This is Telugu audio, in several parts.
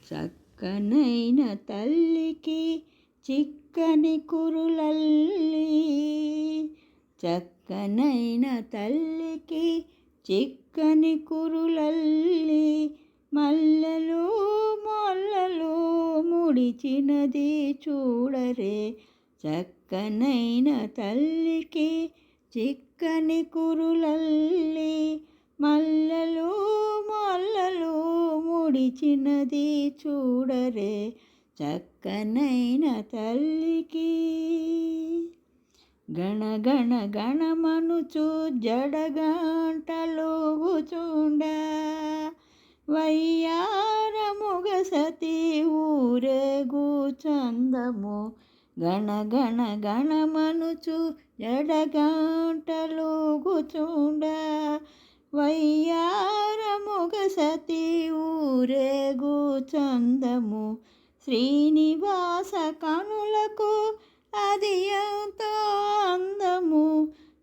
చక్కనైన తల్లికి చిక్కని కురులల్లి, చక్కనైన తల్లికి చిక్కని కురులల్లి, మల్లెలు మొల్లలు ముడిచినది చూడరే. చక్కనైన తల్లికి చిక్కని కురులల్లి, మల్లెలు మొల్లలు ముడిచినది చూడరే. చక్కనైన తల్లికి గణగణ గణమనుచు జడగంటలోగుచుండ, వయ్యారముగ సతి ఊరేగు చందము. గణగణ గణమనుచు జడగంటలోగుచుండ, వయ్యారముగ సతి ఊరేగు చందము. శ్రీనివాస కనులకు అది ఎంతో అందము,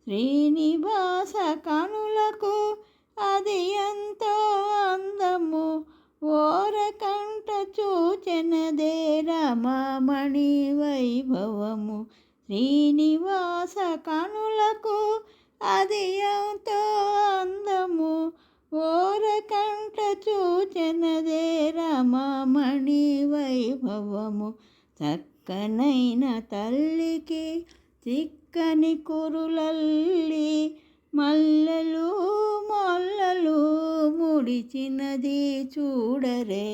శ్రీనివాస కనులకు అది ఎంతో అందము. ఓరకంట చూచెనదే రమణి వైభవము, శ్రీనివాస కనులకు అది ఎంతో అందము. ఓరకంట చూచెనదే రమణి వైభవము. చక్కనైన తల్లికి చిక్కని కురులల్లి, మల్లెలు మొల్లలు ముడిచినది చూడరే.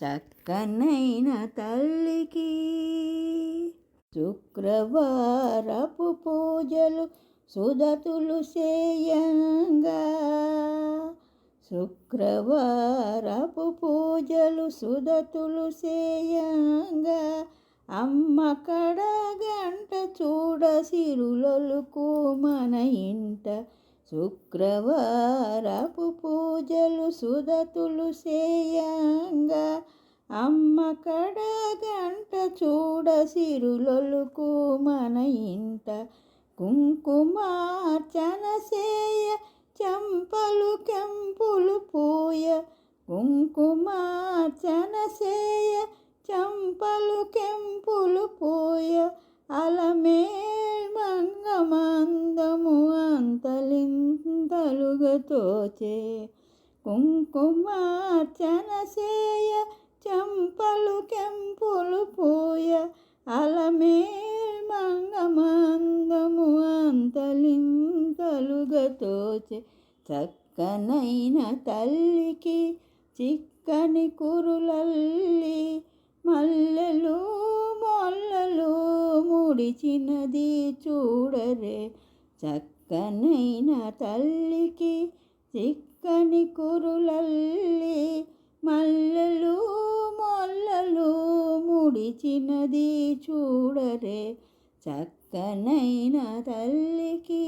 చక్కనైన తల్లికి శుక్రవారపు పూజలు సుదతులు చేయంగా, శుక్రవారపు పూజలు సుదతులు చేయంగా, అమ్మ కడ గంట చూడ సిరులొలుకు మన ఇంట. శుక్రవారపు పూజలు సుదతులు చేయంగా, అమ్మ కడ గంట చూడ సిరులొలుకు మన ఇంట. కుంకుమార్చన చేయ చెంపలు కెంపులు పూయ, కుంకుమార్చన చేయ చెంపలు కెంపులు పూయ, అలమేల్ మంగమందము అంతలింతలుగా తోచే. కుంకుమార్చన చేయ చెంపలు కెంపులు పూయ, అలమేల్ మంగమందము అంతలింతలుగా తోచే. చక్కనైన తల్లికి చిక్కని కురులల్లి, మల్లెలు మొల్లలు ముడిచినది చూడరే. చక్కనైన తల్లికి చిక్కని కురులల్లి, మల్లెలు మొల్లలు ముడిచినది చూడరే. చక్కనైన తల్లికి